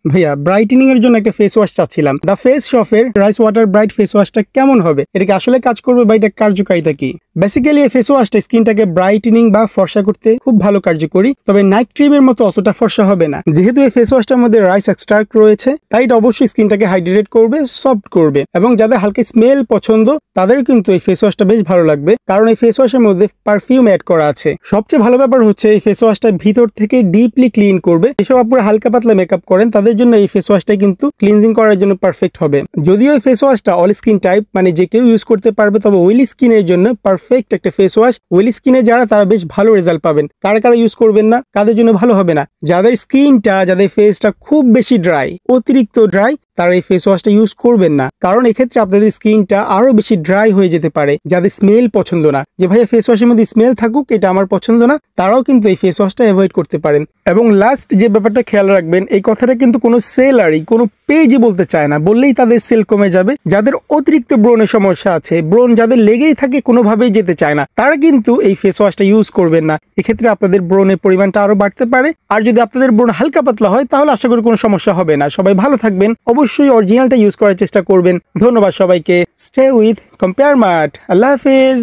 ভাইয়া ব্রাইটেনিং এর জন্য একটা ফেস ওয়াশ চাচ্ছিলাম। দ্য ফেস শপের রাইস ওয়াটার ব্রাইট ফেস ওয়াশটা কেমন হবে, এটা কি আসলে কাজ করবে বা এটা কার্যকারিতা কি? বেসিক্যালি এই ফেস ওয়াশটা স্কিনটাকে ব্রাইটেনিং বা ফর্সা করতে খুব ভালো কার্যকরী, তবে নাইট ক্রিমের মতো অতটা ফর্সা হবে না। যেহেতু এই ফেস ওয়াশটার মধ্যে রাইস এক্সট্রাক্ট রয়েছে, তাই এটা অবশ্যই স্কিনটাকে হাইড্রেট করবে, সফট করবে, এবং যাদের হালকা স্মেল পছন্দ তাদের কিন্তু এই ফেস ওয়াশটা বেশ ভালো লাগবে, কারণ এই ফেস ওয়াশের মধ্যে পারফিউম অ্যাড করা আছে। সবচেয়ে ভালো ব্যাপার হচ্ছে এই ফেস ওয়াশটা ভিতর থেকে ডিপলি ক্লিন করবে। যেসব আপুরা হালকা পাতলা মেকআপ করেন তাদের জন্য এই ফেস ওয়াশটাই কিন্তু ক্লিনজিং করার জন্য পারফেক্ট হবে। যদিও এই ফেস ওয়াশটা অল স্কিন টাইপ, মানে যে কেউ ইউজ করতে পারবে, তবে অয়েলি স্কিনের জন্য পারফেক্ট একটা ফেস ওয়াশ। অয়েলি স্কিনে যারা তারা বেশ ভালো রেজাল্ট পাবেন। কারা কারা ইউজ করবেন না, কাদের জন্য ভালো হবে না? যাদের স্কিনটা, যাদের ফেসটা খুব বেশি ড্রাই, অতিরিক্ত ড্রাই, তারা এই ফেস ওয়াশটা ইউজ করবেন না, কারণ এক্ষেত্রে আপনাদের স্কিনটা আরো বেশি ড্রাই হয়ে যেতে পারে। যাদের স্মেল পছন্দ না, যে ভাইয়া ফেস ওয়াশের মধ্যে স্মেল থাকুক এটা আমার পছন্দ না, তারাও কিন্তু এই ফেস ওয়াশটা অ্যাভয়েড করতে পারেন। এবং লাস্ট যে ব্যাপারটা খেয়াল রাখবেন, এই কথাটা কিন্তু কোনো সেলারই, কোনো পেজই বলতে চায় না, বললেই তাদের সেল কমে যাবে। যাদের অতিরিক্ত ব্রণের সমস্যা আছে, ব্রণ যাদের লেগেই থাকে, কোনোভাবেই যেতে চায় না, তারা কিন্তু এই ফেস ওয়াশটা ইউজ করবেন না। এক্ষেত্রে আপনাদের ব্রণের পরিমাণটা আরো বাড়তে পারে। আর যদি আপনাদের ব্রণ হালকা পাতলা হয় তাহলে আশা করি কোনো সমস্যা হবে না। সবাই ভালো থাকবেন, অবশ্যই অরিজিনালটা ইউজ করার চেষ্টা করবেন। ধন্যবাদ সবাইকে। Stay with Compare Mart. আল্লাহ হাফেজ।